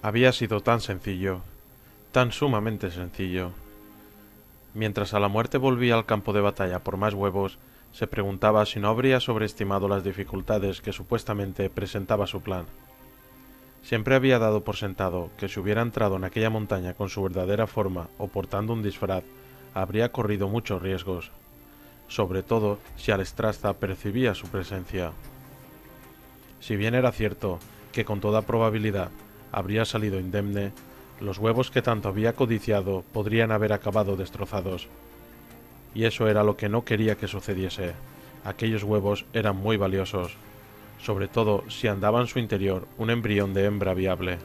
Había sido tan sencillo, tan sumamente sencillo. Mientras a la muerte volvía al campo de batalla por más huevos, se preguntaba si no habría sobreestimado las dificultades que supuestamente presentaba su plan. Siempre había dado por sentado que si hubiera entrado en aquella montaña con su verdadera forma o portando un disfraz, habría corrido muchos riesgos, sobre todo si Alexstrasza percibía su presencia. Si bien era cierto que con toda probabilidad habría salido indemne, los huevos que tanto había codiciado podrían haber acabado destrozados. Y eso era lo que no quería que sucediese. Aquellos huevos eran muy valiosos, sobre todo si andaba en su interior un embrión de hembra viable.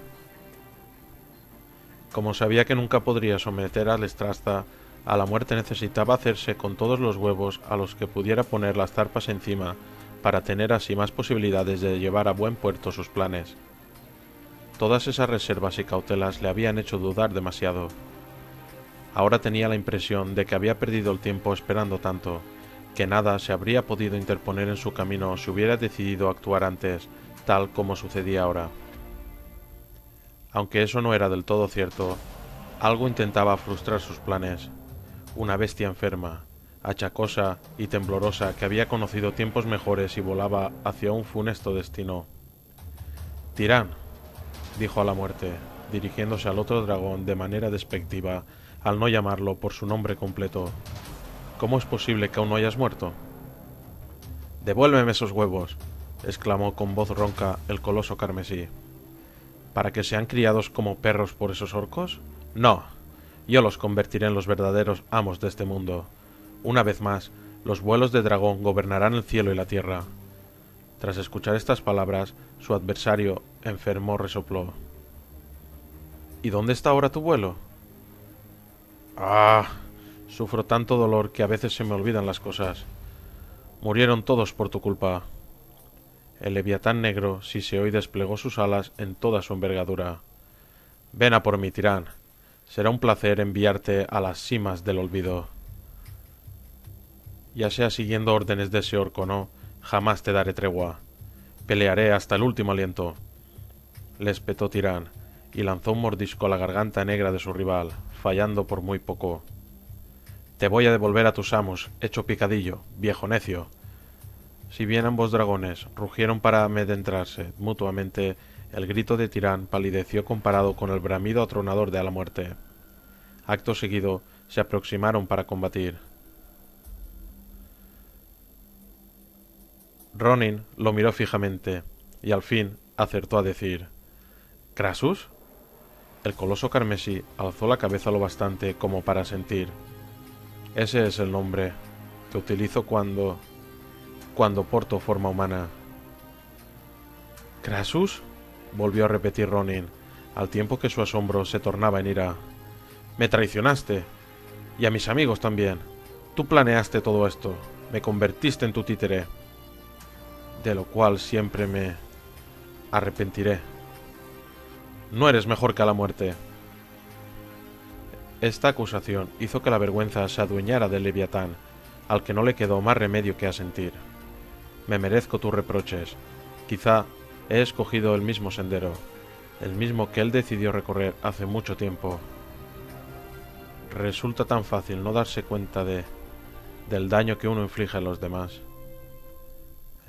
Como sabía que nunca podría someter a Alexstrasza a la muerte, necesitaba hacerse con todos los huevos a los que pudiera poner las zarpas encima para tener así más posibilidades de llevar a buen puerto sus planes. Todas esas reservas y cautelas le habían hecho dudar demasiado. Ahora tenía la impresión de que había perdido el tiempo esperando tanto, que nada se habría podido interponer en su camino si hubiera decidido actuar antes, tal como sucedía ahora. Aunque eso no era del todo cierto, algo intentaba frustrar sus planes. Una bestia enferma, achacosa y temblorosa que había conocido tiempos mejores y volaba hacia un funesto destino. «Tirán», dijo a la muerte, dirigiéndose al otro dragón de manera despectiva, al no llamarlo por su nombre completo. «¿Cómo es posible que aún no hayas muerto?» «Devuélveme esos huevos», exclamó con voz ronca el coloso carmesí. «¿Para que sean criados como perros por esos orcos? No. Yo los convertiré en los verdaderos amos de este mundo. Una vez más, los vuelos de dragón gobernarán el cielo y la tierra». Tras escuchar estas palabras, su adversario, enfermo, resopló. «¿Y dónde está ahora tu vuelo?» «Ah, sufro tanto dolor que a veces se me olvidan las cosas. Murieron todos por tu culpa». El leviatán negro siseó y desplegó sus alas en toda su envergadura. «Ven a por mí, Tirán. Será un placer enviarte a las cimas del olvido. Ya sea siguiendo órdenes de ese orco o no, jamás te daré tregua. Pelearé hasta el último aliento». Le espetó Tirán, y lanzó un mordisco a la garganta negra de su rival, fallando por muy poco. «Te voy a devolver a tus amos, hecho picadillo, viejo necio». Si bien ambos dragones rugieron para amedrarse mutuamente, el grito de Tirán palideció comparado con el bramido atronador de a la muerte. Acto seguido, se aproximaron para combatir. Ronin lo miró fijamente, y al fin acertó a decir: «¿Krasus?» El coloso carmesí alzó la cabeza lo bastante como para sentir. «Ese es el nombre que utilizo cuando porto forma humana». «¿Krasus?», volvió a repetir Ronin, al tiempo que su asombro se tornaba en ira. «Me traicionaste. Y a mis amigos también. Tú planeaste todo esto. Me convertiste en tu títere. De lo cual siempre me arrepentiré. No eres mejor que a la muerte». Esta acusación hizo que la vergüenza se adueñara del leviatán, al que no le quedó más remedio que asentir. «Me merezco tus reproches. Quizá he escogido el mismo sendero, el mismo que él decidió recorrer hace mucho tiempo. Resulta tan fácil no darse cuenta del daño que uno inflige a los demás».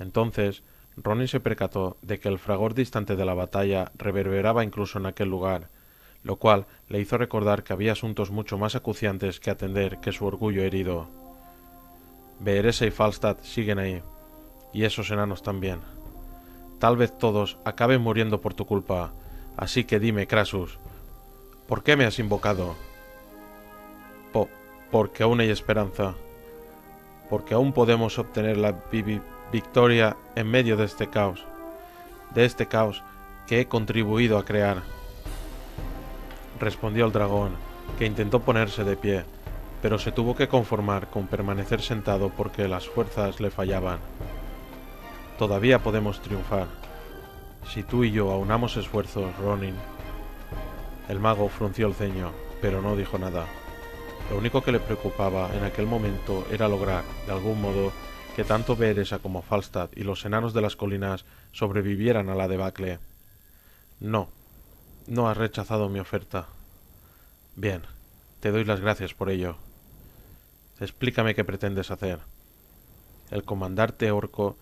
Entonces, Ronin se percató de que el fragor distante de la batalla reverberaba incluso en aquel lugar, lo cual le hizo recordar que había asuntos mucho más acuciantes que atender que su orgullo herido. Beeresa y Falstad siguen ahí, y esos enanos también. Tal vez todos acaben muriendo por tu culpa, así que dime, Krasus, ¿por qué me has invocado? Porque aún hay esperanza. Porque aún podemos obtener la victoria en medio de este caos que he contribuido a crear. Respondió el dragón, que intentó ponerse de pie, pero se tuvo que conformar con permanecer sentado porque las fuerzas le fallaban. Todavía podemos triunfar. Si tú y yo aunamos esfuerzos, Ronin. El mago frunció el ceño, pero no dijo nada. Lo único que le preocupaba en aquel momento era lograr, de algún modo, que tanto Beeresa como Falstad y los enanos de las colinas sobrevivieran a la debacle. No, No has rechazado mi oferta. Bien, te doy las gracias por ello. Explícame qué pretendes hacer. El comandante orco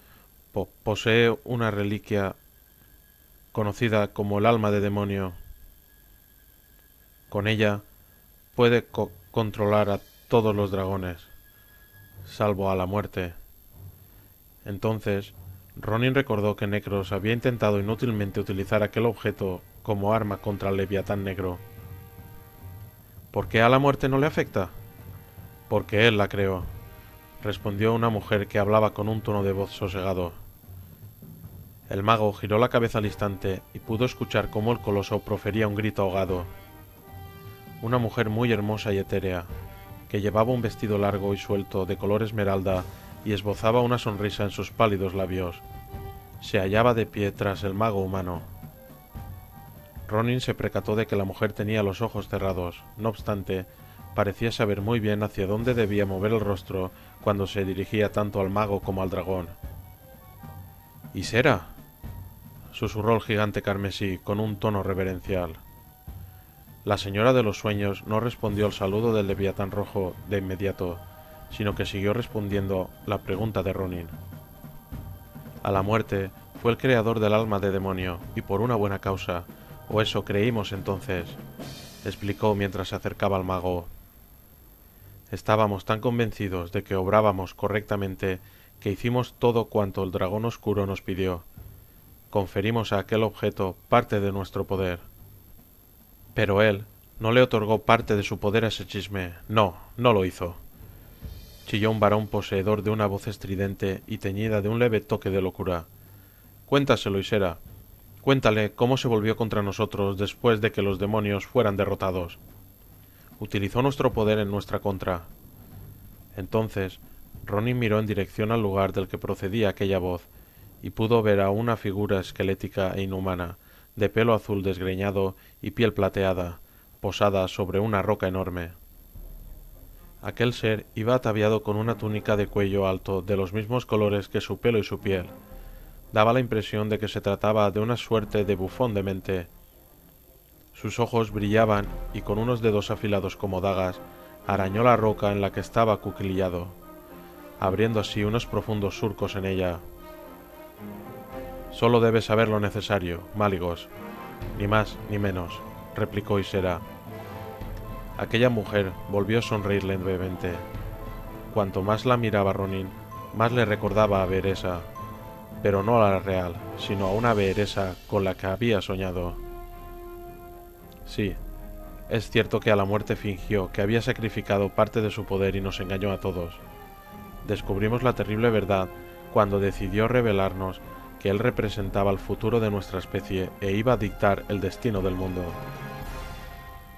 posee una reliquia conocida como el alma de demonio. Con ella puede controlar a todos los dragones, salvo a la muerte. Entonces, Ronin recordó que Necros había intentado inútilmente utilizar aquel objeto como arma contra el Leviatán Negro. ¿Por qué a la muerte no le afecta? Porque él la creó, respondió una mujer que hablaba con un tono de voz sosegado. El mago giró la cabeza al instante y pudo escuchar cómo el coloso profería un grito ahogado. Una mujer muy hermosa y etérea, que llevaba un vestido largo y suelto de color esmeralda y esbozaba una sonrisa en sus pálidos labios, se hallaba de pie tras el mago humano. Ronin se percató de que la mujer tenía los ojos cerrados, no obstante, parecía saber muy bien hacia dónde debía mover el rostro cuando se dirigía tanto al mago como al dragón. —¿Ysera? —susurró el gigante carmesí con un tono reverencial. La señora de los sueños no respondió al saludo del Leviatán rojo de inmediato, sino que siguió respondiendo la pregunta de Ronin. A la muerte fue el creador del alma de demonio, y por una buena causa, o eso creímos entonces, explicó mientras se acercaba al mago. Estábamos tan convencidos de que obrábamos correctamente que hicimos todo cuanto el dragón oscuro nos pidió. Conferimos a aquel objeto parte de nuestro poder. Pero él no le otorgó parte de su poder a ese chisme. No, no lo hizo. Chilló un varón poseedor de una voz estridente y teñida de un leve toque de locura. Cuéntaselo, Ysera. Cuéntale cómo se volvió contra nosotros después de que los demonios fueran derrotados. Utilizó nuestro poder en nuestra contra. Entonces, Ronin miró en dirección al lugar del que procedía aquella voz, y pudo ver a una figura esquelética e inhumana, de pelo azul desgreñado y piel plateada, posada sobre una roca enorme. Aquel ser iba ataviado con una túnica de cuello alto de los mismos colores que su pelo y su piel. Daba la impresión de que se trataba de una suerte de bufón de mente. Sus ojos brillaban y con unos dedos afilados como dagas arañó la roca en la que estaba acuclillado, abriendo así unos profundos surcos en ella. Solo debes saber lo necesario, Máligos, ni más ni menos, replicó Ysera. Aquella mujer volvió a sonreír levemente. Cuanto más la miraba Ronin, más le recordaba a Beeresa, pero no a la real, sino a una Beeresa con la que había soñado. Sí, es cierto que a la muerte fingió que había sacrificado parte de su poder y nos engañó a todos. Descubrimos la terrible verdad cuando decidió revelarnos que él representaba el futuro de nuestra especie e iba a dictar el destino del mundo.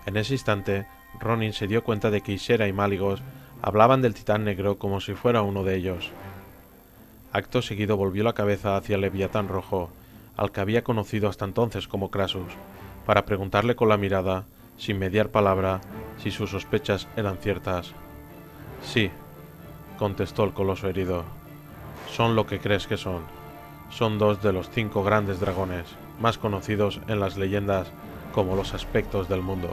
En ese instante, Ronin se dio cuenta de que Ysera y Máligos hablaban del titán negro como si fuera uno de ellos. Acto seguido volvió la cabeza hacia el Leviatán rojo, al que había conocido hasta entonces como Krasus, para preguntarle con la mirada, sin mediar palabra, si sus sospechas eran ciertas. Sí, contestó el coloso herido. Son lo que crees que son. Son dos de los 5 grandes dragones, más conocidos en las leyendas como los aspectos del mundo.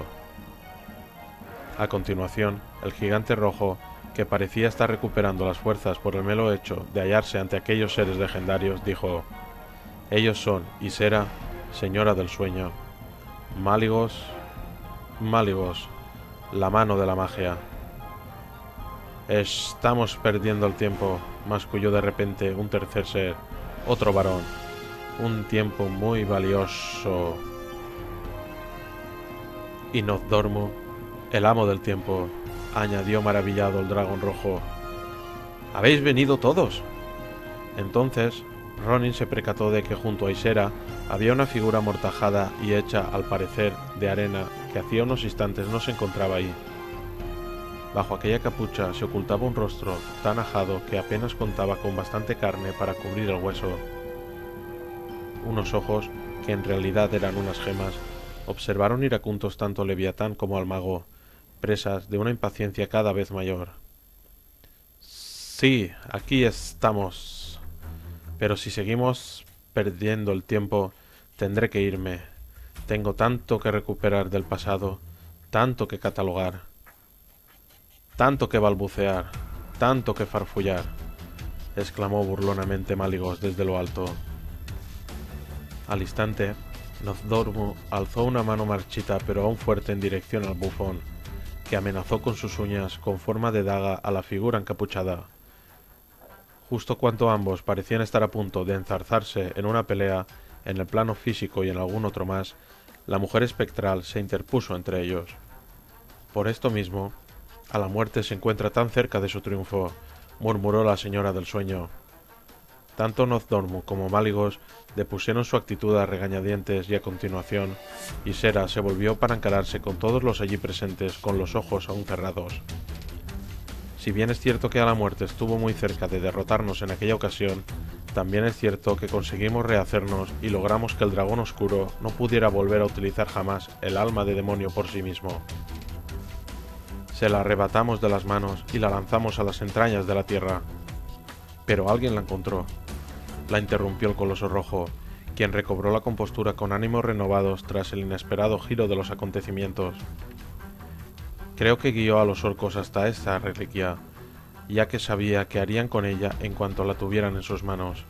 A continuación, el gigante rojo, que parecía estar recuperando las fuerzas por el mero hecho de hallarse ante aquellos seres legendarios, dijo: ellos son Ysera, señora del sueño, Máligos, la mano de la magia. Estamos perdiendo el tiempo, masculló de repente un tercer ser, otro varón. Un tiempo muy valioso. Y Nozdormu, el amo del tiempo, añadió maravillado el dragón rojo. ¿Habéis venido todos? Entonces, Ronin se percató de que junto a Ysera había una figura amortajada y hecha, al parecer, de arena que hacía unos instantes no se encontraba ahí. Bajo aquella capucha se ocultaba un rostro tan ajado que apenas contaba con bastante carne para cubrir el hueso. Unos ojos, que en realidad eran unas gemas, observaron iracundos tanto al Leviatán como al mago, presas de una impaciencia cada vez mayor. Sí, aquí estamos. Pero si seguimos perdiendo el tiempo, tendré que irme. Tengo tanto que recuperar del pasado, tanto que catalogar, tanto que balbucear, tanto que farfullar, exclamó burlonamente Máligos desde lo alto. Al instante, Nozdormu alzó una mano marchita pero aún fuerte en dirección al bufón, que amenazó con sus uñas con forma de daga a la figura encapuchada. Justo cuando ambos parecían estar a punto de enzarzarse en una pelea en el plano físico y en algún otro más, la mujer espectral se interpuso entre ellos. Por esto mismo, a la muerte se encuentra tan cerca de su triunfo, murmuró la señora del sueño. Tanto Nozdormu como Máligos depusieron su actitud a regañadientes y a continuación, Ysera se volvió para encararse con todos los allí presentes con los ojos aún cerrados. Si bien es cierto que a la muerte estuvo muy cerca de derrotarnos en aquella ocasión, también es cierto que conseguimos rehacernos y logramos que el dragón oscuro no pudiera volver a utilizar jamás el alma de demonio por sí mismo. Se la arrebatamos de las manos y la lanzamos a las entrañas de la tierra. Pero alguien la encontró. La interrumpió el Coloso Rojo, quien recobró la compostura con ánimos renovados tras el inesperado giro de los acontecimientos. Creo que guió a los orcos hasta esta reliquia, ya que sabía que harían con ella en cuanto la tuvieran en sus manos.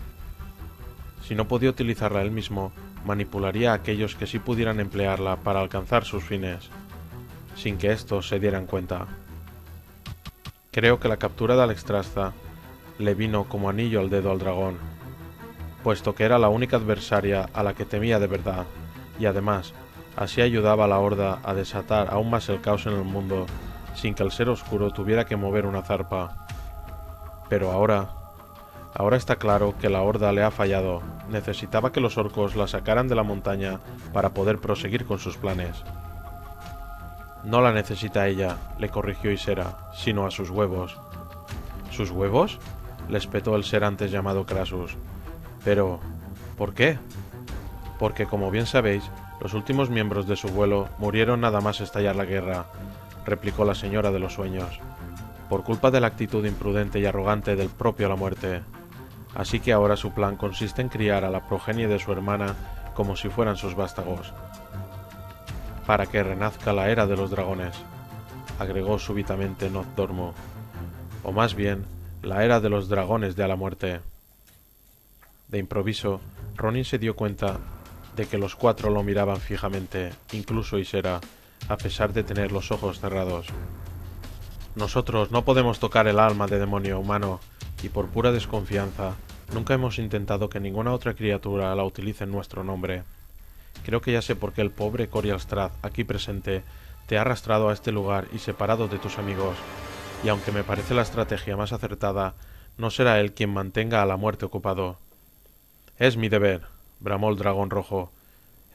Si no podía utilizarla él mismo, manipularía a aquellos que sí pudieran emplearla para alcanzar sus fines, sin que estos se dieran cuenta. Creo que la captura de Alexstrasza le vino como anillo al dedo al dragón, puesto que era la única adversaria a la que temía de verdad, y además, así ayudaba a la Horda a desatar aún más el caos en el mundo, sin que el ser oscuro tuviera que mover una zarpa. Pero ahora está claro que la Horda le ha fallado. Necesitaba que los orcos la sacaran de la montaña para poder proseguir con sus planes. No la necesita ella, le corrigió Ysera, sino a sus huevos. ¿Sus huevos?, le espetó el ser antes llamado Krasus. Pero, ¿por qué? Porque, como bien sabéis, los últimos miembros de su vuelo murieron nada más estallar la guerra, replicó la señora de los sueños, por culpa de la actitud imprudente y arrogante del propio La Muerte. Así que ahora su plan consiste en criar a la progenie de su hermana como si fueran sus vástagos, para que renazca la era de los dragones, agregó súbitamente Nozdormu, o más bien, la era de los dragones de A la Muerte. De improviso, Ronin se dio cuenta de que los cuatro lo miraban fijamente, incluso Ysera, a pesar de tener los ojos cerrados. Nosotros no podemos tocar el alma de demonio humano, y por pura desconfianza, nunca hemos intentado que ninguna otra criatura la utilice en nuestro nombre. Creo que ya sé por qué el pobre Corial Strath, aquí presente, te ha arrastrado a este lugar y separado de tus amigos, y aunque me parece la estrategia más acertada, no será él quien mantenga a la muerte ocupado. Es mi deber, bramó el dragón rojo.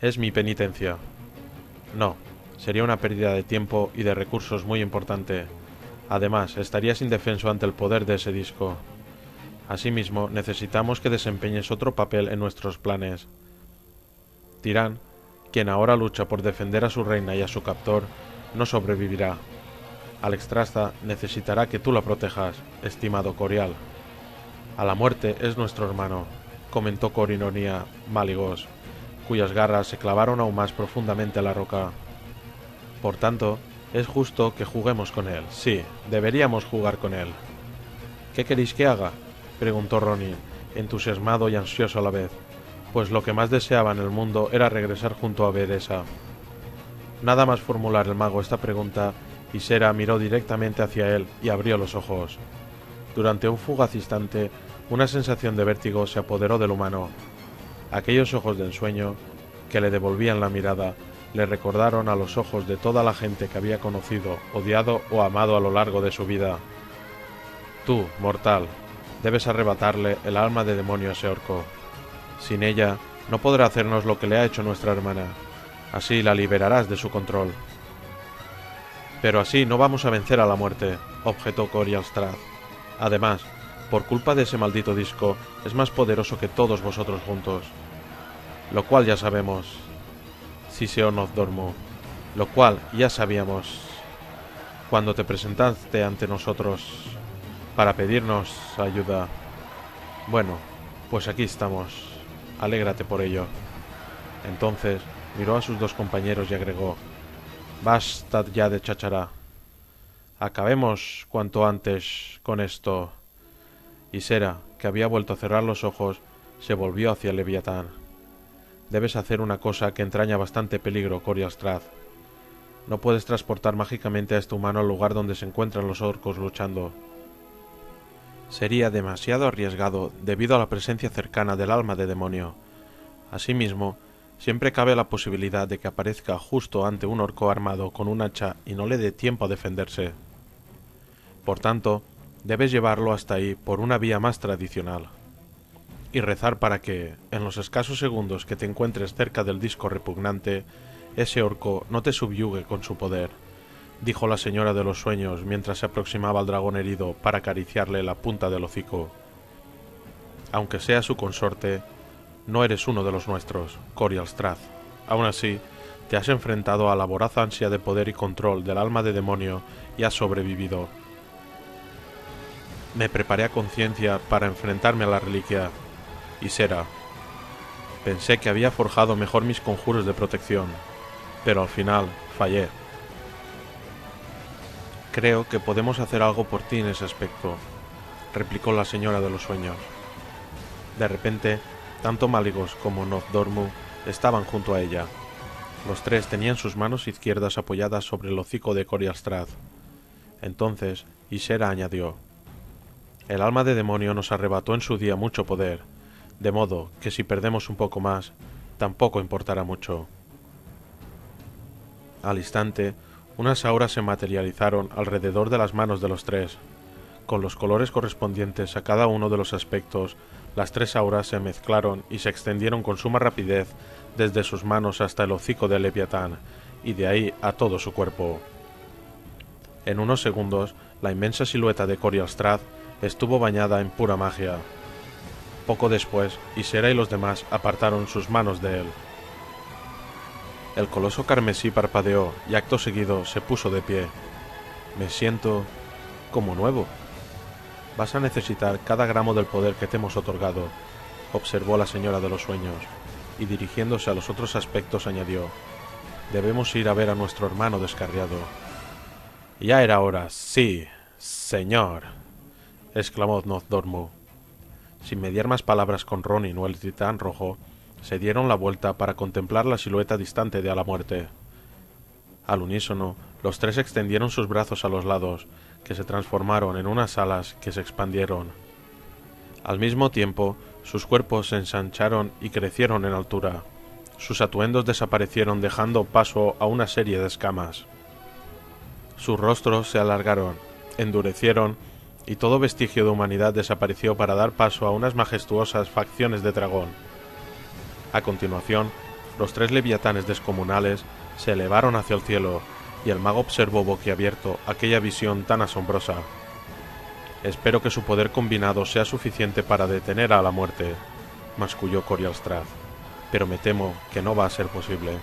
Es mi penitencia. No, sería una pérdida de tiempo y de recursos muy importante. Además, estarías indefenso ante el poder de ese disco. Asimismo, necesitamos que desempeñes otro papel en nuestros planes. Tirán, quien ahora lucha por defender a su reina y a su captor, no sobrevivirá. Alexstrasza necesitará que tú la protejas, estimado Corial. A la muerte es nuestro hermano, comentó con ironía Máligos, cuyas garras se clavaron aún más profundamente a la roca. Por tanto, es justo que juguemos con él. Sí, deberíamos jugar con él. ¿Qué queréis que haga?, preguntó Ronin, entusiasmado y ansioso a la vez, pues lo que más deseaba en el mundo era regresar junto a Veresa. Nada más formular el mago esta pregunta, Ysera miró directamente hacia él y abrió los ojos. Durante un fugaz instante, una sensación de vértigo se apoderó del humano. Aquellos ojos de ensueño, que le devolvían la mirada, le recordaron a los ojos de toda la gente que había conocido, odiado o amado a lo largo de su vida. Tú, mortal, debes arrebatarle el alma de demonio a ese orco. Sin ella, no podrá hacernos lo que le ha hecho nuestra hermana. Así la liberarás de su control. Pero así no vamos a vencer a la muerte, objetó Corial Strath. Además, por culpa de ese maldito disco, es más poderoso que todos vosotros juntos. Lo cual ya sabemos, siseó Nozdormu. Lo cual ya sabíamos cuando te presentaste ante nosotros para pedirnos ayuda. Bueno, pues aquí estamos. Alégrate por ello. Entonces, miró a sus dos compañeros y agregó: «Basta ya de cháchara. Acabemos cuanto antes con esto». Y Sera, que había vuelto a cerrar los ojos, se volvió hacia el Leviatán. «Debes hacer una cosa que entraña bastante peligro, Corial Strath. No puedes transportar mágicamente a este humano al lugar donde se encuentran los orcos luchando. Sería demasiado arriesgado debido a la presencia cercana del alma de demonio. Asimismo, siempre cabe la posibilidad de que aparezca justo ante un orco armado con un hacha y no le dé tiempo a defenderse. Por tanto, debes llevarlo hasta ahí por una vía más tradicional. Y rezar para que, en los escasos segundos que te encuentres cerca del disco repugnante, ese orco no te subyugue con su poder», dijo la señora de los sueños mientras se aproximaba al dragón herido para acariciarle la punta del hocico. «Aunque sea su consorte, no eres uno de los nuestros, Corial Strath. Aún así, te has enfrentado a la voraz ansia de poder y control del alma de demonio y has sobrevivido. Me preparé a conciencia para enfrentarme a la reliquia, y Sera. Pensé que había forjado mejor mis conjuros de protección, pero al final fallé. Creo que podemos hacer algo por ti en ese aspecto», replicó la señora de los sueños. De repente, tanto Maligos como Nozdormu estaban junto a ella. Los tres tenían sus manos izquierdas apoyadas sobre el hocico de Corial Strath. Entonces, Ysera añadió: «El alma de demonio nos arrebató en su día mucho poder, de modo que si perdemos un poco más, tampoco importará mucho». Al instante, unas auras se materializaron alrededor de las manos de los tres. Con los colores correspondientes a cada uno de los aspectos, las tres auras se mezclaron y se extendieron con suma rapidez desde sus manos hasta el hocico del Leviatán, y de ahí a todo su cuerpo. En unos segundos, la inmensa silueta de Corial Strath estuvo bañada en pura magia. Poco después, Ysera y los demás apartaron sus manos de él. El coloso carmesí parpadeó y acto seguido se puso de pie. «Me siento como nuevo». «Vas a necesitar cada gramo del poder que te hemos otorgado», observó la señora de los sueños, y dirigiéndose a los otros aspectos añadió: «Debemos ir a ver a nuestro hermano descarriado». «Ya era hora, sí, señor», exclamó Nozdormu. Sin mediar más palabras con Ronin o el titán rojo, se dieron la vuelta para contemplar la silueta distante de a la muerte. Al unísono, los tres extendieron sus brazos a los lados, que se transformaron en unas alas que se expandieron. Al mismo tiempo, sus cuerpos se ensancharon y crecieron en altura. Sus atuendos desaparecieron dejando paso a una serie de escamas. Sus rostros se alargaron, endurecieron y todo vestigio de humanidad desapareció para dar paso a unas majestuosas facciones de dragón. A continuación, los tres leviatanes descomunales se elevaron hacia el cielo y el mago observó boquiabierto aquella visión tan asombrosa. «Espero que su poder combinado sea suficiente para detener a la muerte», masculló Corial Strath, «pero me temo que no va a ser posible».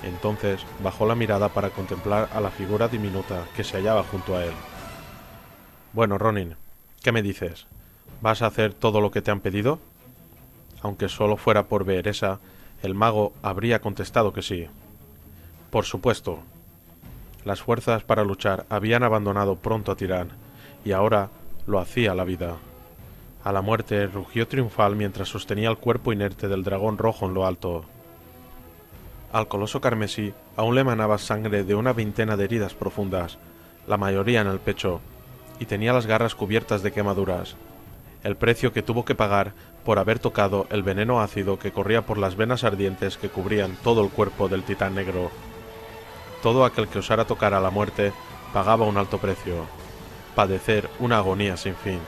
Entonces bajó la mirada para contemplar a la figura diminuta que se hallaba junto a él. «Bueno, Ronin, ¿qué me dices? ¿Vas a hacer todo lo que te han pedido?» Aunque solo fuera por Beeresa, el mago habría contestado que sí. Por supuesto. Las fuerzas para luchar habían abandonado pronto a Tirán, y ahora lo hacía la vida. A la muerte rugió triunfal mientras sostenía el cuerpo inerte del dragón rojo en lo alto. Al coloso carmesí aún le emanaba sangre de una veintena de heridas profundas, la mayoría en el pecho, y tenía las garras cubiertas de quemaduras. El precio que tuvo que pagar por haber tocado el veneno ácido que corría por las venas ardientes que cubrían todo el cuerpo del titán negro. Todo aquel que osara tocar a la muerte pagaba un alto precio, padecer una agonía sin fin.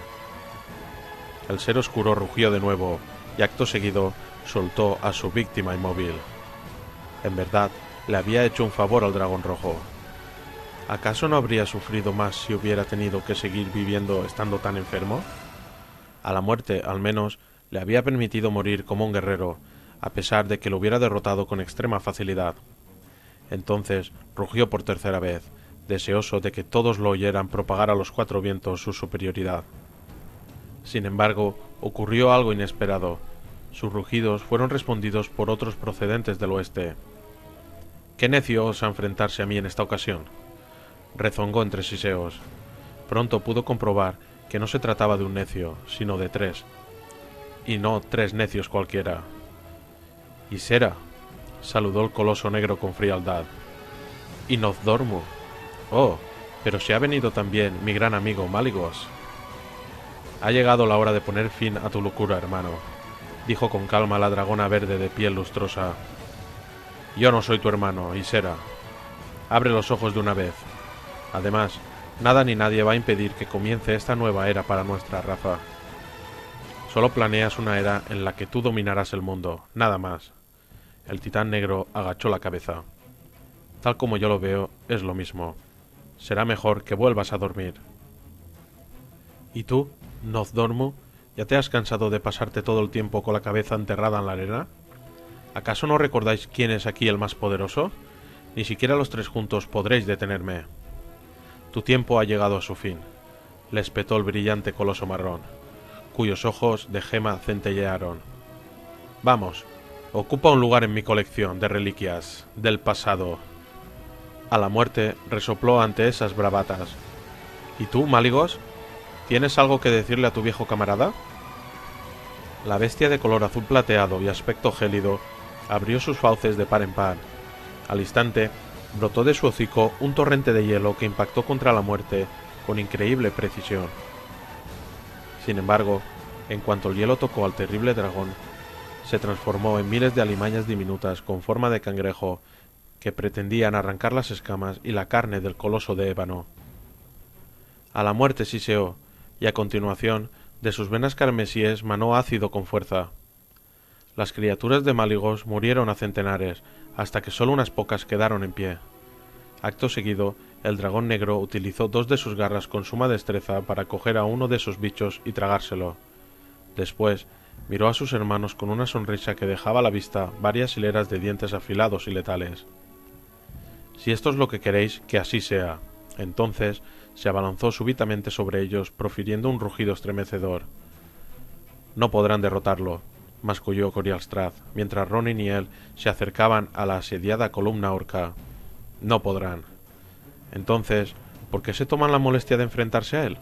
El ser oscuro rugió de nuevo y acto seguido soltó a su víctima inmóvil. En verdad, le había hecho un favor al dragón rojo. ¿Acaso no habría sufrido más si hubiera tenido que seguir viviendo estando tan enfermo? A la muerte, al menos, le había permitido morir como un guerrero, a pesar de que lo hubiera derrotado con extrema facilidad. Entonces rugió por tercera vez, deseoso de que todos lo oyeran propagar a los cuatro vientos su superioridad. Sin embargo, ocurrió algo inesperado. Sus rugidos fueron respondidos por otros procedentes del oeste. «Qué necio osa enfrentarse a mí en esta ocasión», rezongó entre siseos. Pronto pudo comprobar que no se trataba de un necio, sino de tres. Y no tres necios cualquiera. «Ysera», saludó el coloso negro con frialdad. «Y Nozdormu. Oh, pero se ha venido también mi gran amigo Malygos». «Ha llegado la hora de poner fin a tu locura, hermano», dijo con calma la dragona verde de piel lustrosa. «Yo no soy tu hermano, Ysera. Abre los ojos de una vez. Además, nada ni nadie va a impedir que comience esta nueva era para nuestra raza. Solo planeas una era en la que tú dominarás el mundo, nada más». El titán negro agachó la cabeza. «Tal como yo lo veo, es lo mismo. Será mejor que vuelvas a dormir». «¿Y tú, Nozdormu, ya te has cansado de pasarte todo el tiempo con la cabeza enterrada en la arena? ¿Acaso no recordáis quién es aquí el más poderoso? Ni siquiera los tres juntos podréis detenerme». «Tu tiempo ha llegado a su fin», le espetó el brillante coloso marrón, cuyos ojos de gema centellearon. «Vamos, ocupa un lugar en mi colección de reliquias del pasado». A la muerte resopló ante esas bravatas. «¿Y tú, Malygos? ¿Tienes algo que decirle a tu viejo camarada?». La bestia de color azul plateado y aspecto gélido abrió sus fauces de par en par. Al instante, brotó de su hocico un torrente de hielo que impactó contra la muerte con increíble precisión. Sin embargo, en cuanto el hielo tocó al terrible dragón, se transformó en miles de alimañas diminutas con forma de cangrejo que pretendían arrancar las escamas y la carne del coloso de ébano. A la muerte siseó, y a continuación, de sus venas carmesíes manó ácido con fuerza. Las criaturas de Malygos murieron a centenares, hasta que solo unas pocas quedaron en pie. Acto seguido, el dragón negro utilizó dos de sus garras con suma destreza para coger a uno de esos bichos y tragárselo. Después, miró a sus hermanos con una sonrisa que dejaba a la vista varias hileras de dientes afilados y letales. «Si esto es lo que queréis, que así sea». Entonces se abalanzó súbitamente sobre ellos, profiriendo un rugido estremecedor. «No podrán derrotarlo», masculló Corialstrath, mientras Ronin y él se acercaban a la asediada columna orca. «No podrán». Entonces, ¿por qué se toman la molestia de enfrentarse a él?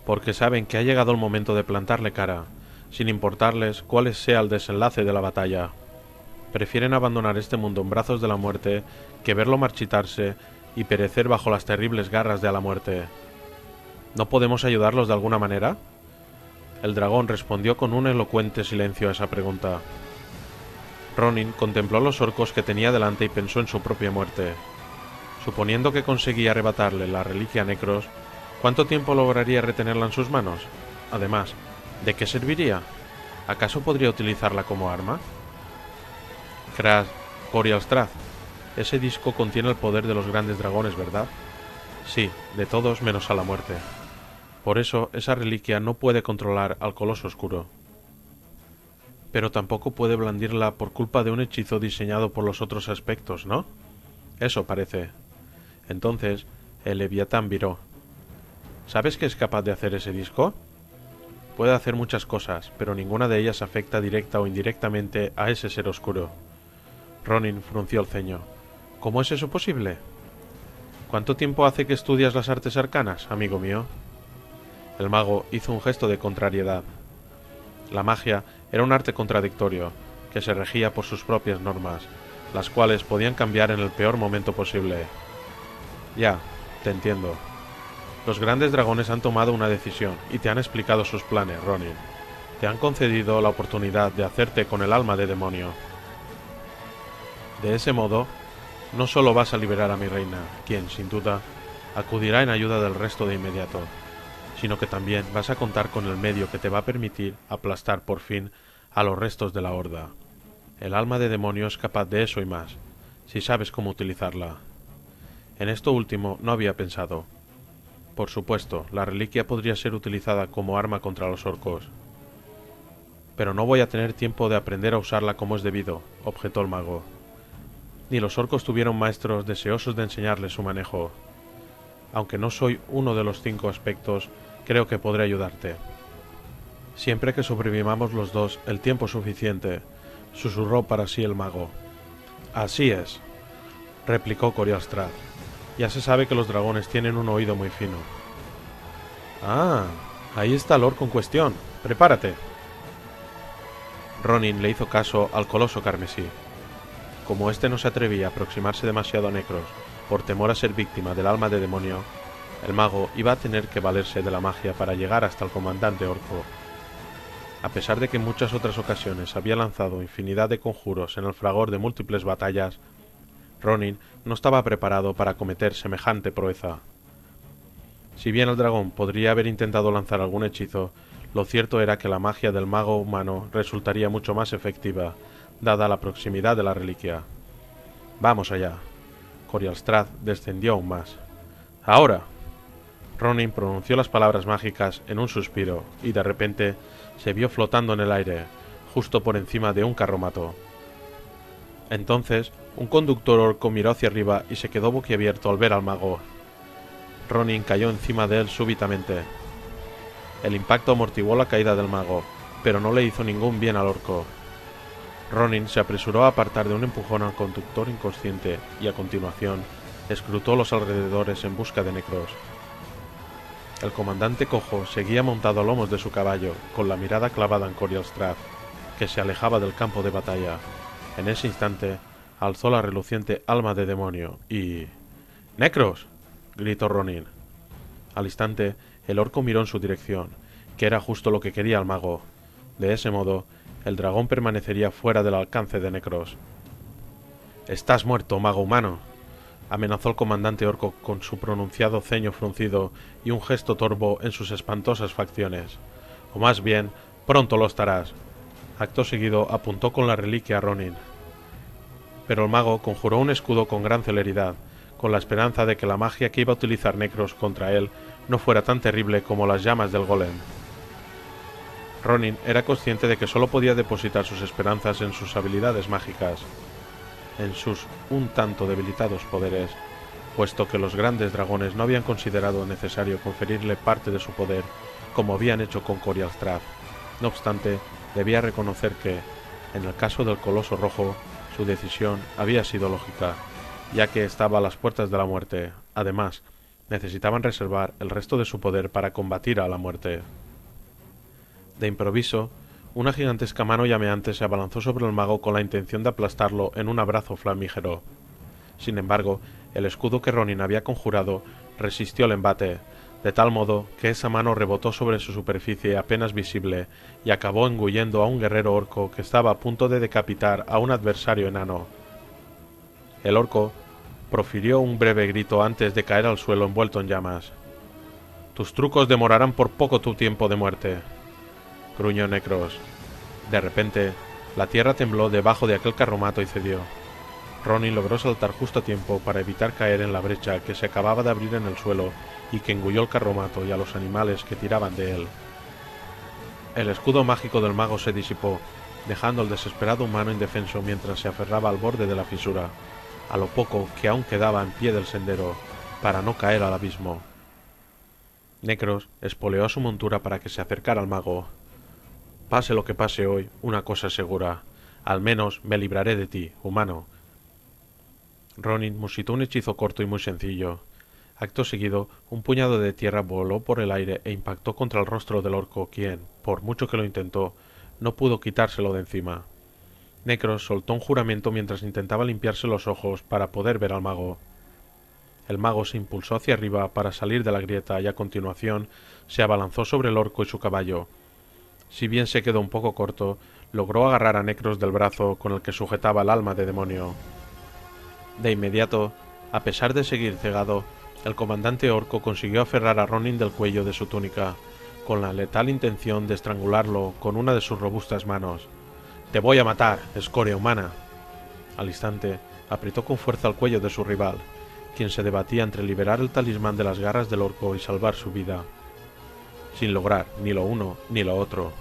Porque saben que ha llegado el momento de plantarle cara, sin importarles cuál sea el desenlace de la batalla. Prefieren abandonar este mundo en brazos de la muerte que verlo marchitarse y perecer bajo las terribles garras de la muerte. ¿No podemos ayudarlos de alguna manera?». El dragón respondió con un elocuente silencio a esa pregunta. Ronin contempló a los orcos que tenía delante y pensó en su propia muerte. Suponiendo que conseguía arrebatarle la reliquia Necros, ¿cuánto tiempo lograría retenerla en sus manos? Además, ¿de qué serviría? ¿Acaso podría utilizarla como arma? Corialstrath, ese disco contiene el poder de los grandes dragones, ¿verdad? Sí, de todos menos a la muerte. Por eso esa reliquia no puede controlar al coloso oscuro. Pero tampoco puede blandirla por culpa de un hechizo diseñado por los otros aspectos, ¿no? Eso parece. Entonces, el Leviatán viró. ¿Sabes qué es capaz de hacer ese disco? Puede hacer muchas cosas, pero ninguna de ellas afecta directa o indirectamente a ese ser oscuro. Ronin frunció el ceño. ¿Cómo es eso posible? ¿Cuánto tiempo hace que estudias las artes arcanas, amigo mío? El mago hizo un gesto de contrariedad. La magia era un arte contradictorio, que se regía por sus propias normas, las cuales podían cambiar en el peor momento posible. Ya, te entiendo. Los grandes dragones han tomado una decisión y te han explicado sus planes, Ronin. Te han concedido la oportunidad de hacerte con el alma de demonio. De ese modo, no solo vas a liberar a mi reina, quien, sin duda, acudirá en ayuda del resto de inmediato, sino que también vas a contar con el medio que te va a permitir aplastar por fin a los restos de la horda. El alma de demonio es capaz de eso y más, si sabes cómo utilizarla. En esto último no había pensado. Por supuesto, la reliquia podría ser utilizada como arma contra los orcos. Pero no voy a tener tiempo de aprender a usarla como es debido, objetó el mago. Ni los orcos tuvieron maestros deseosos de enseñarles su manejo. Aunque no soy uno de los 5 aspectos, creo que podré ayudarte. Siempre que sobrevivamos los dos el tiempo suficiente, susurró para sí el mago. Así es, replicó Corialstrad. Ya se sabe que los dragones tienen un oído muy fino. Ah, ahí está el orco en cuestión. Prepárate. Ronin le hizo caso al coloso carmesí. Como éste no se atrevía a aproximarse demasiado a Necros por temor a ser víctima del alma de demonio, el mago iba a tener que valerse de la magia para llegar hasta el comandante orco. A pesar de que en muchas otras ocasiones había lanzado infinidad de conjuros en el fragor de múltiples batallas, Ronin no estaba preparado para cometer semejante proeza. Si bien el dragón podría haber intentado lanzar algún hechizo, lo cierto era que la magia del mago humano resultaría mucho más efectiva, dada la proximidad de la reliquia. Vamos allá. Corialstrad descendió aún más. ¡Ahora! Ronin pronunció las palabras mágicas en un suspiro, y de repente se vio flotando en el aire, justo por encima de un carromato. Entonces, un conductor orco miró hacia arriba y se quedó boquiabierto al ver al mago. Ronin cayó encima de él súbitamente. El impacto amortiguó la caída del mago, pero no le hizo ningún bien al orco. Ronin se apresuró a apartar de un empujón al conductor inconsciente y a continuación escrutó los alrededores en busca de Necros. El comandante cojo seguía montado a lomos de su caballo, con la mirada clavada en Corialstrad, que se alejaba del campo de batalla. En ese instante alzó la reluciente alma de demonio y... ¡Necros! Gritó Ronin. Al instante el orco miró en su dirección, que era justo lo que quería el mago. De ese modo, el dragón permanecería fuera del alcance de Necros. «¡Estás muerto, mago humano!», amenazó el comandante orco con su pronunciado ceño fruncido y un gesto torvo en sus espantosas facciones. «O más bien, pronto lo estarás». Acto seguido apuntó con la reliquia a Ronin. Pero el mago conjuró un escudo con gran celeridad, con la esperanza de que la magia que iba a utilizar Necros contra él no fuera tan terrible como las llamas del golem. Ronin era consciente de que solo podía depositar sus esperanzas en sus habilidades mágicas, en sus un tanto debilitados poderes, puesto que los grandes dragones no habían considerado necesario conferirle parte de su poder, como habían hecho con Corialstrad. No obstante, debía reconocer que, en el caso del Coloso Rojo, su decisión había sido lógica, ya que estaba a las puertas de la muerte. Además, necesitaban reservar el resto de su poder para combatir a la muerte. De improviso, una gigantesca mano llameante se abalanzó sobre el mago con la intención de aplastarlo en un abrazo flamígero. Sin embargo, el escudo que Ronin había conjurado resistió el embate, de tal modo que esa mano rebotó sobre su superficie apenas visible y acabó engullendo a un guerrero orco que estaba a punto de decapitar a un adversario enano. El orco profirió un breve grito antes de caer al suelo envuelto en llamas. «Tus trucos demorarán por poco tu tiempo de muerte», gruñó Necros. De repente, la tierra tembló debajo de aquel carromato y cedió. Ronin logró saltar justo a tiempo para evitar caer en la brecha que se acababa de abrir en el suelo y que engulló el carromato y a los animales que tiraban de él. El escudo mágico del mago se disipó, dejando al desesperado humano indefenso mientras se aferraba al borde de la fisura, a lo poco que aún quedaba en pie del sendero, para no caer al abismo. Necros espoleó a su montura para que se acercara al mago. «Pase lo que pase hoy, una cosa es segura. Al menos me libraré de ti, humano». Ronin musitó un hechizo corto y muy sencillo. Acto seguido, un puñado de tierra voló por el aire e impactó contra el rostro del orco, quien, por mucho que lo intentó, no pudo quitárselo de encima. Necros soltó un juramento mientras intentaba limpiarse los ojos para poder ver al mago. El mago se impulsó hacia arriba para salir de la grieta y a continuación se abalanzó sobre el orco y su caballo. Si bien se quedó un poco corto, logró agarrar a Necros del brazo con el que sujetaba el alma de demonio. De inmediato, a pesar de seguir cegado, el comandante orco consiguió aferrar a Ronin del cuello de su túnica, con la letal intención de estrangularlo con una de sus robustas manos. «Te voy a matar, escoria humana». Al instante, apretó con fuerza el cuello de su rival, quien se debatía entre liberar el talismán de las garras del orco y salvar su vida, sin lograr ni lo uno ni lo otro.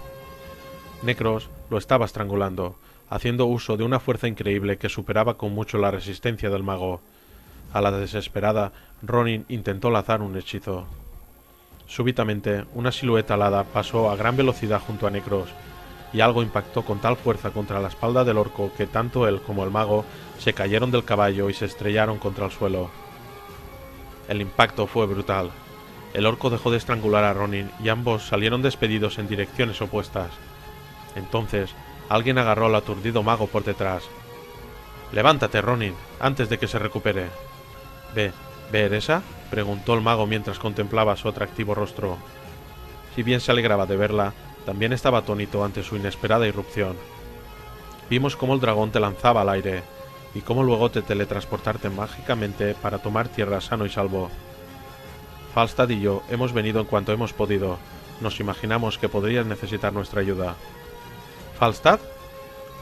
Necros lo estaba estrangulando, haciendo uso de una fuerza increíble que superaba con mucho la resistencia del mago. A la desesperada, Ronin intentó lanzar un hechizo. Súbitamente, una silueta alada pasó a gran velocidad junto a Necros, y algo impactó con tal fuerza contra la espalda del orco que tanto él como el mago se cayeron del caballo y se estrellaron contra el suelo. El impacto fue brutal. El orco dejó de estrangular a Ronin y ambos salieron despedidos en direcciones opuestas. Entonces, alguien agarró al aturdido mago por detrás. «Levántate, Ronin, antes de que se recupere». «¿Ve Eresa?», preguntó el mago mientras contemplaba su atractivo rostro. Si bien se alegraba de verla, también estaba atónito ante su inesperada irrupción. Vimos cómo el dragón te lanzaba al aire, y cómo luego te teletransportaste mágicamente para tomar tierra sano y salvo. Falstad y yo hemos venido en cuanto hemos podido. Nos imaginamos que podrías necesitar nuestra ayuda. ¿Falstad?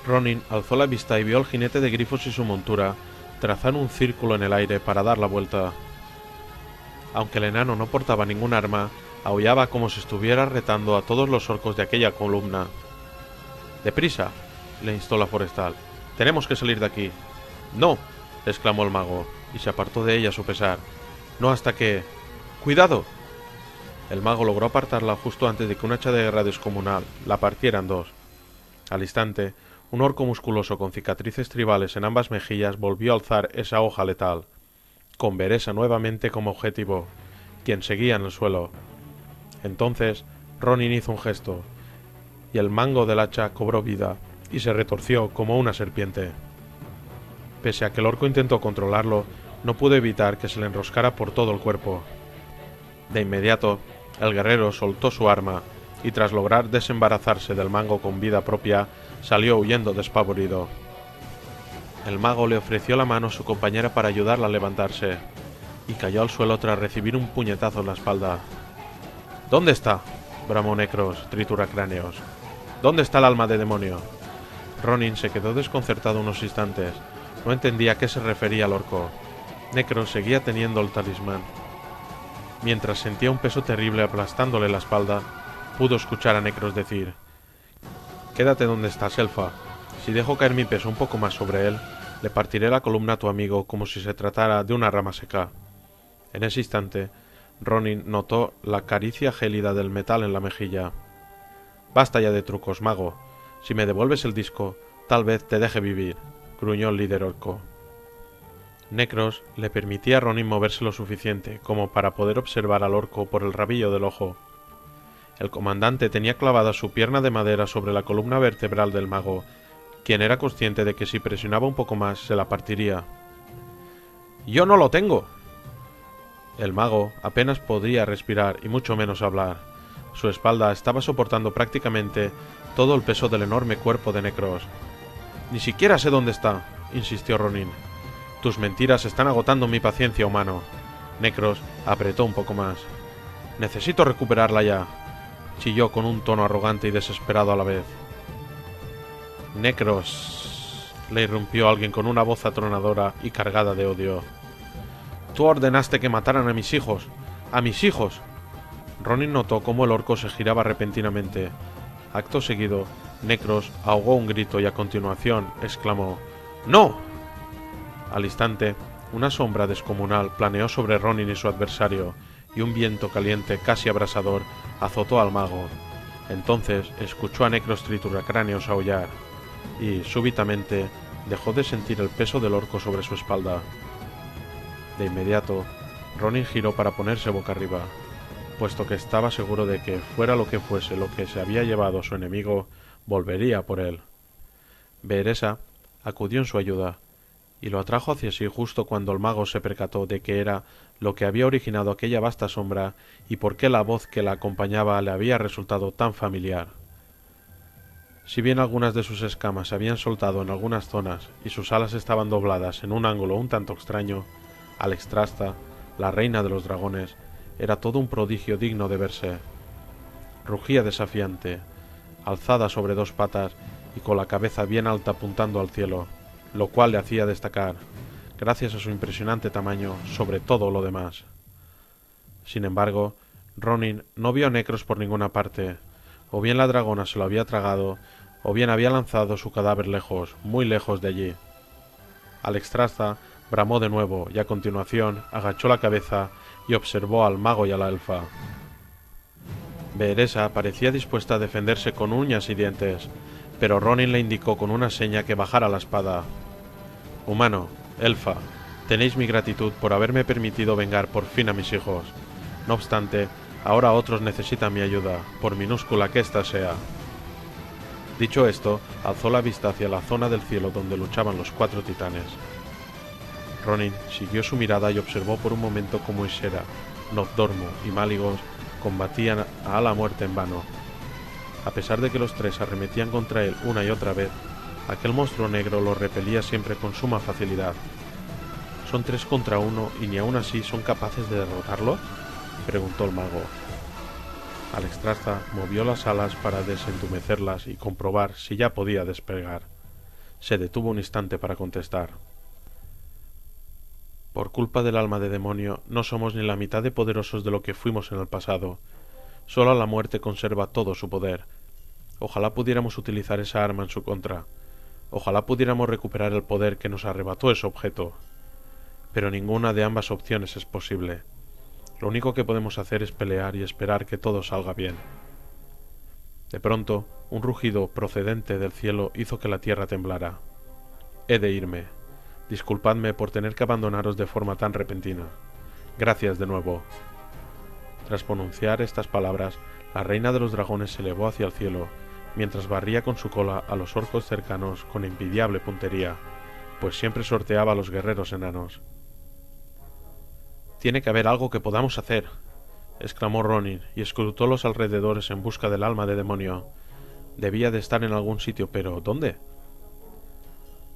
Ronin alzó la vista y vio al jinete de grifos y su montura trazar un círculo en el aire para dar la vuelta. Aunque el enano no portaba ningún arma, aullaba como si estuviera retando a todos los orcos de aquella columna. «¡Deprisa!», le instó la forestal. «Tenemos que salir de aquí». «No», exclamó el mago, y se apartó de ella a su pesar. «No hasta que... ¡Cuidado!». El mago logró apartarla justo antes de que un hacha de guerra descomunal la partiera en dos. Al instante, un orco musculoso con cicatrices tribales en ambas mejillas volvió a alzar esa hoja letal, con Veresa nuevamente como objetivo, quien seguía en el suelo. Entonces, Ronin hizo un gesto, y el mango del hacha cobró vida y se retorció como una serpiente. Pese a que el orco intentó controlarlo, no pudo evitar que se le enroscara por todo el cuerpo. De inmediato, el guerrero soltó su arma y tras lograr desembarazarse del mango con vida propia, salió huyendo despavorido. El mago le ofreció la mano a su compañera para ayudarla a levantarse, y cayó al suelo tras recibir un puñetazo en la espalda. «¿Dónde está?», bramó Necros, trituracráneos. «¿Dónde está el alma de demonio?». Ronin se quedó desconcertado unos instantes. No entendía a qué se refería el orco. Necros seguía teniendo el talismán. Mientras sentía un peso terrible aplastándole la espalda, pudo escuchar a Necros decir: «Quédate donde estás, elfa. Si dejo caer mi peso un poco más sobre él, le partiré la columna a tu amigo como si se tratara de una rama seca». En ese instante, Ronin notó la caricia gélida del metal en la mejilla. «Basta ya de trucos, mago. Si me devuelves el disco, tal vez te deje vivir», gruñó el líder orco. Necros le permitía a Ronin moverse lo suficiente como para poder observar al orco por el rabillo del ojo. El comandante tenía clavada su pierna de madera sobre la columna vertebral del mago, quien era consciente de que si presionaba un poco más se la partiría. «¡Yo no lo tengo!». El mago apenas podía respirar y mucho menos hablar. Su espalda estaba soportando prácticamente todo el peso del enorme cuerpo de Necros. «Ni siquiera sé dónde está», insistió Ronin. «Tus mentiras están agotando mi paciencia, humano». Necros apretó un poco más. «Necesito recuperarla ya», chilló con un tono arrogante y desesperado a la vez. «Necros», le irrumpió alguien con una voz atronadora y cargada de odio. «Tú ordenaste que mataran a mis hijos. ¡A mis hijos!». Ronin notó cómo el orco se giraba repentinamente. Acto seguido, Necros ahogó un grito y a continuación exclamó: «¡No!». Al instante, una sombra descomunal planeó sobre Ronin y su adversario, y un viento caliente casi abrasador azotó al mago. Entonces escuchó a Necros trituracráneos aullar, y súbitamente dejó de sentir el peso del orco sobre su espalda. De inmediato, Ronin giró para ponerse boca arriba, puesto que estaba seguro de que, fuera lo que fuese lo que se había llevado a su enemigo, volvería por él. Veresa acudió en su ayuda, y lo atrajo hacia sí justo cuando el mago se percató de qué era lo que había originado aquella vasta sombra y por qué la voz que la acompañaba le había resultado tan familiar. Si bien algunas de sus escamas se habían soltado en algunas zonas y sus alas estaban dobladas en un ángulo un tanto extraño, Alexstrasza, la reina de los dragones, era todo un prodigio digno de verse. Rugía desafiante, alzada sobre dos patas y con la cabeza bien alta apuntando al cielo, lo cual le hacía destacar, gracias a su impresionante tamaño, sobre todo lo demás. Sin embargo, Ronin no vio a Necros por ninguna parte. O bien la dragona se lo había tragado, o bien había lanzado su cadáver lejos, muy lejos de allí. Alexstrasza bramó de nuevo y a continuación agachó la cabeza y observó al mago y a la elfa. Beeresa parecía dispuesta a defenderse con uñas y dientes, pero Ronin le indicó con una seña que bajara la espada. Humano, elfa, tenéis mi gratitud por haberme permitido vengar por fin a mis hijos. No obstante, ahora otros necesitan mi ayuda, por minúscula que ésta sea. Dicho esto, alzó la vista hacia la zona del cielo donde luchaban los 4 titanes. Ronin siguió su mirada y observó por un momento cómo Ysera, Novdormu y Malygos combatían a la muerte en vano. A pesar de que los 3 arremetían contra él una y otra vez, aquel monstruo negro lo repelía siempre con suma facilidad. ¿Son 3 contra 1 y ni aún así son capaces de derrotarlo?, preguntó el mago. Alexstrasza movió las alas para desentumecerlas y comprobar si ya podía despegar. Se detuvo un instante para contestar. Por culpa del alma de demonio, no somos ni la mitad de poderosos de lo que fuimos en el pasado. Solo la muerte conserva todo su poder. Ojalá pudiéramos utilizar esa arma en su contra. Ojalá pudiéramos recuperar el poder que nos arrebató ese objeto. Pero ninguna de ambas opciones es posible. Lo único que podemos hacer es pelear y esperar que todo salga bien. De pronto, un rugido procedente del cielo hizo que la tierra temblara. He de irme. Disculpadme por tener que abandonaros de forma tan repentina. Gracias de nuevo. Tras pronunciar estas palabras, la reina de los dragones se elevó hacia el cielo, mientras barría con su cola a los orcos cercanos con envidiable puntería, pues siempre sorteaba a los guerreros enanos. «Tiene que haber algo que podamos hacer», exclamó Ronin, y escrutó los alrededores en busca del alma de demonio. Debía de estar en algún sitio, pero ¿dónde?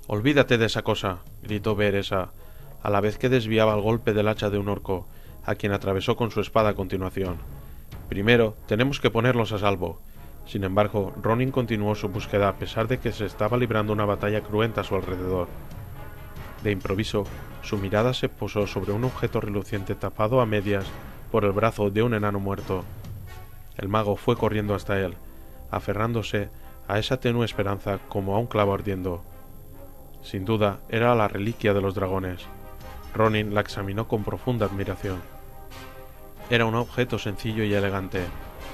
«Olvídate de esa cosa», gritó Beeresa, a la vez que desviaba el golpe del hacha de un orco, a quien atravesó con su espada a continuación. «Primero, tenemos que ponerlos a salvo». Sin embargo, Ronin continuó su búsqueda a pesar de que se estaba librando una batalla cruenta a su alrededor. De improviso, su mirada se posó sobre un objeto reluciente tapado a medias por el brazo de un enano muerto. El mago fue corriendo hasta él, aferrándose a esa tenue esperanza como a un clavo ardiendo. Sin duda, era la reliquia de los dragones. Ronin la examinó con profunda admiración. Era un objeto sencillo y elegante,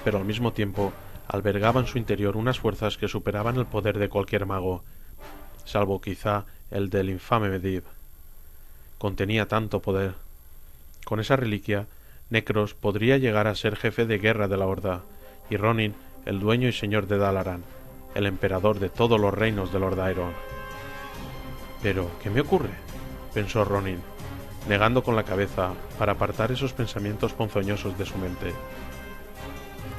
pero al mismo tiempo albergaba en su interior unas fuerzas que superaban el poder de cualquier mago, salvo quizá el del infame Medivh. Contenía tanto poder. Con esa reliquia, Necros podría llegar a ser jefe de guerra de la Horda, y Ronin el dueño y señor de Dalaran, el emperador de todos los reinos de Lord Aeron. «¿Pero qué me ocurre?», pensó Ronin, negando con la cabeza para apartar esos pensamientos ponzoñosos de su mente.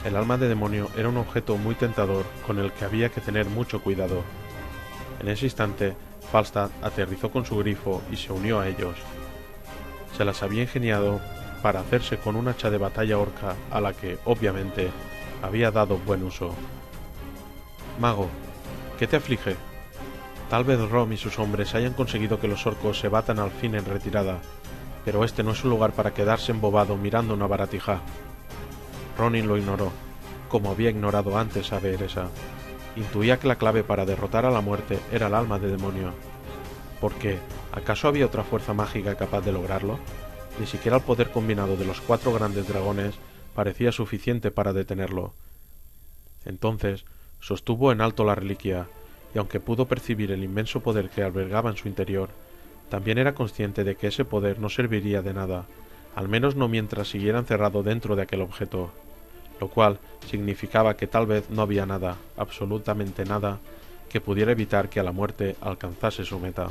El alma de demonio era un objeto muy tentador con el que había que tener mucho cuidado. En ese instante, Falstad aterrizó con su grifo y se unió a ellos. Se las había ingeniado para hacerse con un hacha de batalla orca a la que, obviamente, había dado buen uso. «Mago, ¿qué te aflige? Tal vez Rom y sus hombres hayan conseguido que los orcos se batan al fin en retirada, pero este no es un lugar para quedarse embobado mirando una baratija». Ronin lo ignoró, como había ignorado antes a Beeresa. Intuía que la clave para derrotar a la muerte era el alma de demonio. ¿Por qué? ¿Acaso había otra fuerza mágica capaz de lograrlo? Ni siquiera el poder combinado de los 4 grandes dragones parecía suficiente para detenerlo. Entonces, sostuvo en alto la reliquia, y aunque pudo percibir el inmenso poder que albergaba en su interior, también era consciente de que ese poder no serviría de nada, al menos no mientras siguiera encerrado dentro de aquel objeto, lo cual significaba que tal vez no había nada, absolutamente nada, que pudiera evitar que a la muerte alcanzase su meta.